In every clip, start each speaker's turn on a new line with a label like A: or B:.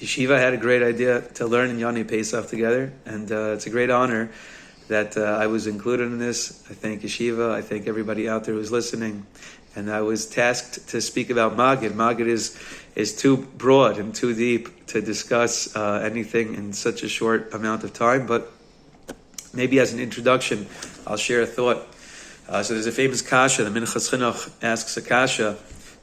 A: Yeshiva had a great idea to learn in Yoni Pesach together, and it's a great honor that I was included in this. I thank Yeshiva, I thank everybody out there who's listening, and I was tasked to speak about Magid. Magid is too broad and too deep to discuss anything in such a short amount of time, but maybe as an introduction, I'll share a thought. So there's a famous kasha, the Minchas Chinuch asks a kasha,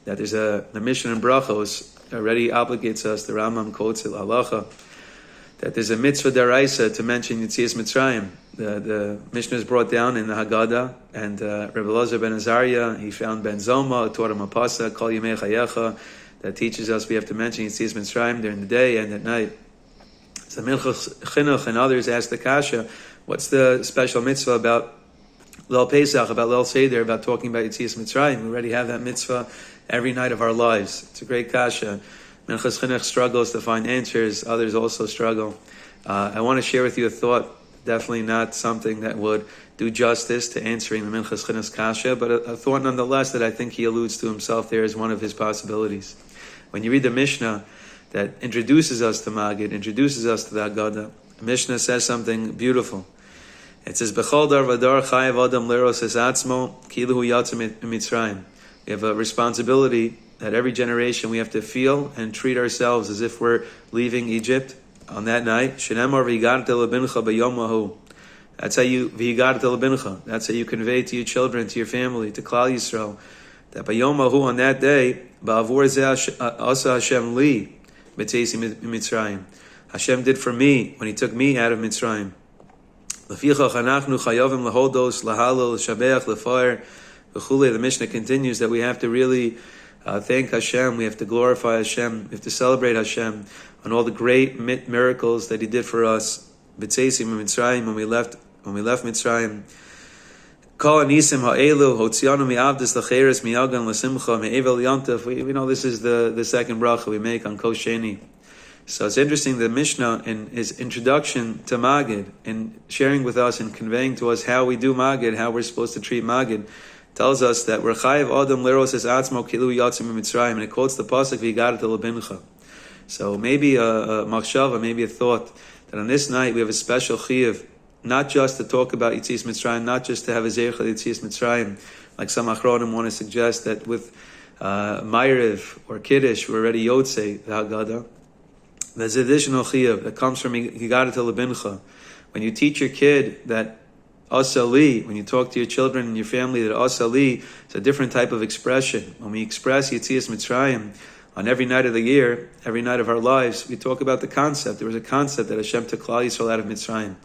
A: that there's the Mishnah in Brachos already obligates us, the Rambam quotes it, halacha, that there's a mitzvah daraisa to mention Yetzias Mitzrayim. The Mishnah is brought down in the Haggadah, and Rabbi Elazar ben Azariah, he found Ben Zoma, taught him a pasuk, Kol Yimei Chayecha, that teaches us we have to mention Yetzias Mitzrayim during the day and at night. So Minchas Chinuch and others ask the kasha, what's the special mitzvah about Leil Pesach, about Leil Seder, about talking about Yetzias Mitzrayim? We already have that mitzvah every night of our lives. It's a great kasha. Minchas Chinuch struggles to find answers. Others also struggle. I want to share with you a thought, definitely not something that would do justice to answering the Minchas Chinuch's kasha, but a thought nonetheless that I think he alludes to himself there as one of his possibilities. When you read the Mishnah that introduces us to Magid, introduces us to the Haggadah, the Mishnah says something beautiful. It says, B'chol dar v'dar chayav adam leros es atzmo kilu hu yatsa mitzrayim. We have a responsibility that every generation we have to feel and treat ourselves as if we're leaving Egypt on that night. Shenemar v'higarta lebincha b'yom hahu. That's how you v'higarta lebincha. That's how you convey to your children, to your family, to Klal Yisrael, that b'yom hahu, on that day, ba'avur zeh asa Hashem li b'tzeisi Mitzrayim. Hashem did for me when He took me out of Mitzrayim. Lefichach anachnu chayavim lahodos lahalel shabeach lefair. The Mishnah continues that we have to really thank Hashem, we have to glorify Hashem, we have to celebrate Hashem on all the great miracles that He did for us. B'tzeisim Mitzrayim, when we left Mitzrayim. Kol anisim ha'elu hotzianu mi'avdis l'cheres mi'agan l'simcha me'evel yantef. We know this is the second bracha we make on Kol Sheni. So it's interesting, the Mishnah in his introduction to Magid, in sharing with us and conveying to us how we do Magid, how we're supposed to treat Magid, tells us that we're chayiv adam leros es atzmo kilu yatzim mitzrayim, and it quotes the pasuk v'higarta lebincha. So maybe a machshava, maybe a thought, that on this night we have a special chiyuv, not just to talk about Yetzias Mitzrayim, not just to have a zeicha Yetzias Mitzrayim, like some achronim want to suggest that with Ma'ariv or Kiddush we're already yotzei the Haggadah. There's additional chiyuv that comes from higarta lebincha. When you teach your kid that Asali, when you talk to your children and your family, that Asali is a different type of expression. When we express Yetzias Mitzrayim on every night of the year, every night of our lives, we talk about the concept. There was a concept that Hashem took Klal Yisrael out of Mitzrayim.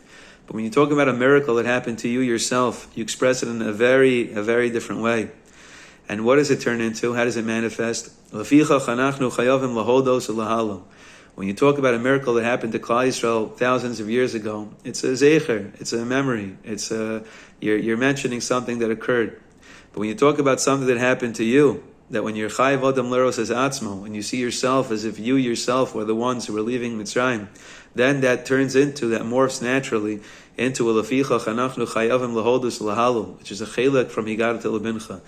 A: But when you talk about a miracle that happened to you yourself, you express it in a very different way. And what does it turn into? How does it manifest? When you talk about a miracle that happened to Klal Yisrael thousands of years ago, it's a zecher, it's a memory, you're mentioning something that occurred. But when you talk about something that happened to you, that when you're chayiv adam leros es atzmo, when you see yourself as if you yourself were the ones who were leaving Mitzrayim, then that morphs naturally into a lefichach anachnu chayavim lahodus lahalu, which is a chelek from higarta lebincha.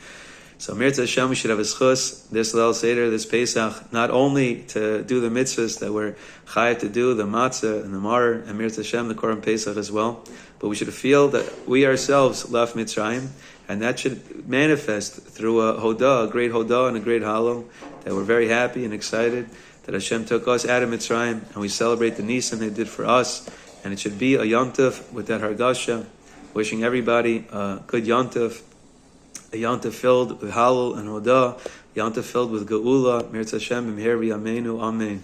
A: So Mirza Hashem, we should have a schus, this Leil Seder, this Pesach, not only to do the mitzvahs that we're chayav to do, the matzah and the mar, and Mirza Hashem, the Korban Pesach as well, but we should feel that we ourselves left Mitzrayim, and that should manifest through a hodah, a great hodah and a great halal, that we're very happy and excited that Hashem took us out of Mitzrayim, and we celebrate the nisan He did for us, and it should be a yontif with that hargasha. Wishing everybody a good yontif, a yontif filled with halal and hodah, yontif filled with geula. Mirza Hashem b'mher v'yameinu, amen.